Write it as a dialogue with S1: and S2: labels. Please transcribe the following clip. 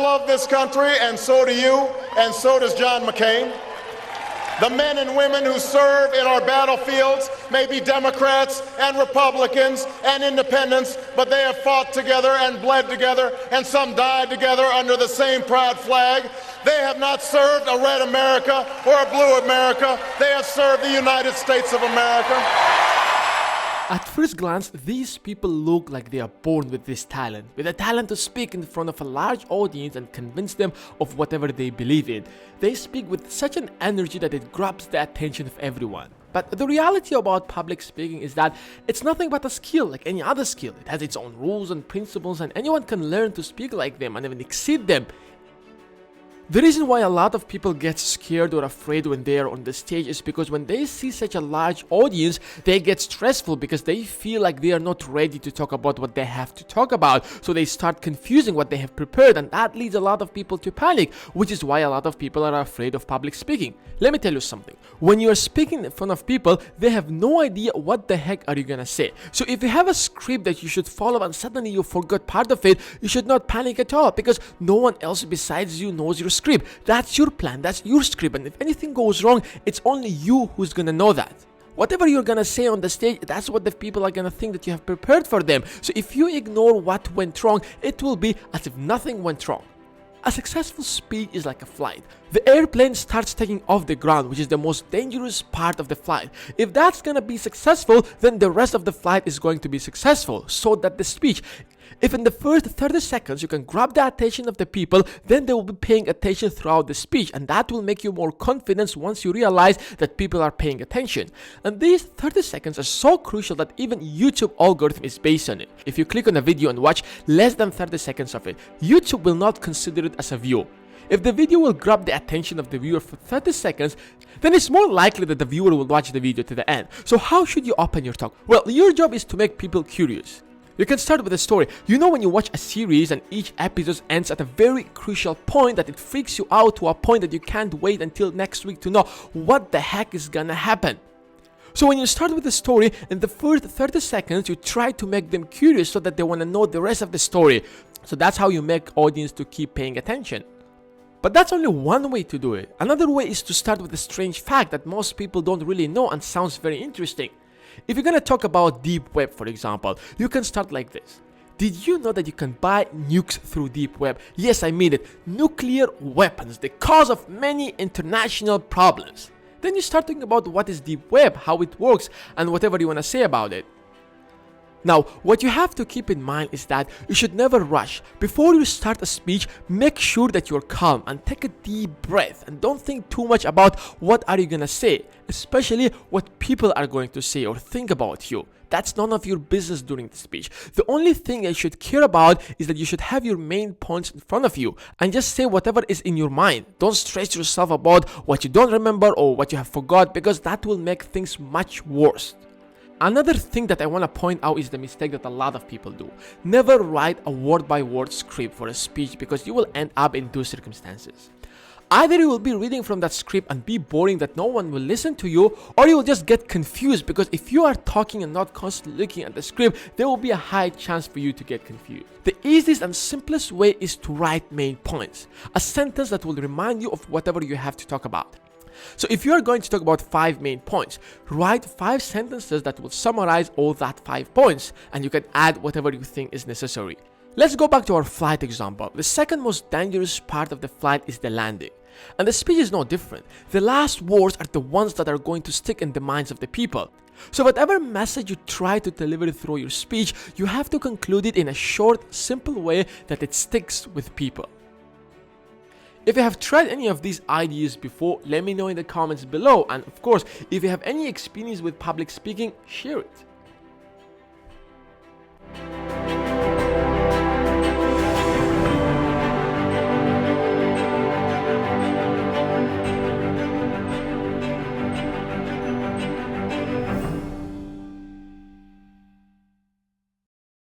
S1: love this country, and so do you, and so does John McCain. The men and women who serve in our battlefields may be Democrats and Republicans and independents, but they have fought together and bled together, and some died together under the same proud flag. They have not served a red America or a blue America. They have served the United States of America.
S2: At first glance, these people look like they are born with this talent, with the talent to speak in front of a large audience and convince them of whatever they believe in. They speak with such an energy that it grabs the attention of everyone. But the reality about public speaking is that it's nothing but a skill like any other skill. It has its own rules and principles, and anyone can learn to speak like them and even exceed them. The reason why a lot of people get scared or afraid when they are on the stage is because when they see such a large audience, they get stressful because they feel like they are not ready to talk about what they have to talk about. So they start confusing what they have prepared, and that leads a lot of people to panic, which is why a lot of people are afraid of public speaking. Let me tell you something. When you are speaking in front of people, they have no idea what the heck are you gonna say. So if you have a script that you should follow and suddenly you forgot part of it, you should not panic at all because no one else besides you knows your script. That's your plan, that's your script, and if anything goes wrong, it's only you who's gonna know that. Whatever you're gonna say on the stage, that's what the people are gonna think that you have prepared for them. So if you ignore what went wrong, it will be as if nothing went wrong. A successful speech is like a flight. The airplane starts taking off the ground, which is the most dangerous part of the flight. If that's gonna be successful, then the rest of the flight is going to be successful. So that the speech, if in the first 30 seconds you can grab the attention of the people, then they will be paying attention throughout the speech, and that will make you more confident once you realize that people are paying attention. And these 30 seconds are so crucial that even YouTube algorithm is based on it. If you click on a video and watch less than 30 seconds of it, YouTube will not consider it as a view. If the video will grab the attention of the viewer for 30 seconds, then it's more likely that the viewer will watch the video to the end. So how should you open your talk? Well, your job is to make people curious. You can start with a story. You know when you watch a series and each episode ends at a very crucial point that it freaks you out to a point that you can't wait until next week to know what the heck is gonna happen. So when you start with the story, in the first 30 seconds, you try to make them curious so that they want to know the rest of the story. So that's how you make audience to keep paying attention. But that's only one way to do it. Another way is to start with a strange fact that most people don't really know and sounds very interesting. If you're gonna talk about deep web, for example, you can start like this. Did you know that you can buy nukes through deep web? Yes, I mean it. Nuclear weapons, the cause of many international problems. Then you start talking about what is deep web, how it works, and whatever you wanna say about it. Now, what you have to keep in mind is that you should never rush. Before you start a speech, make sure that you're calm and take a deep breath and don't think too much about what are you gonna say, especially what people are going to say or think about you. That's none of your business during the speech. The only thing you should care about is that you should have your main points in front of you and just say whatever is in your mind. Don't stress yourself about what you don't remember or what you have forgot, because that will make things much worse. Another thing that I want to point out is the mistake that a lot of people do. Never write a word-by-word script for a speech, because you will end up in two circumstances. Either you will be reading from that script and be boring that no one will listen to you, or you will just get confused, because if you are talking and not constantly looking at the script, there will be a high chance for you to get confused. The easiest and simplest way is to write main points, a sentence that will remind you of whatever you have to talk about. So if you are going to talk about 5 main points, write 5 sentences that will summarize all that 5 points, and you can add whatever you think is necessary. Let's go back to our flight example. The second most dangerous part of the flight is the landing. And the speech is no different. The last words are the ones that are going to stick in the minds of the people. So whatever message you try to deliver through your speech, you have to conclude it in a short, simple way that it sticks with people. If you have tried any of these ideas before, let me know in the comments below. And of course, if you have any experience with public speaking, share it.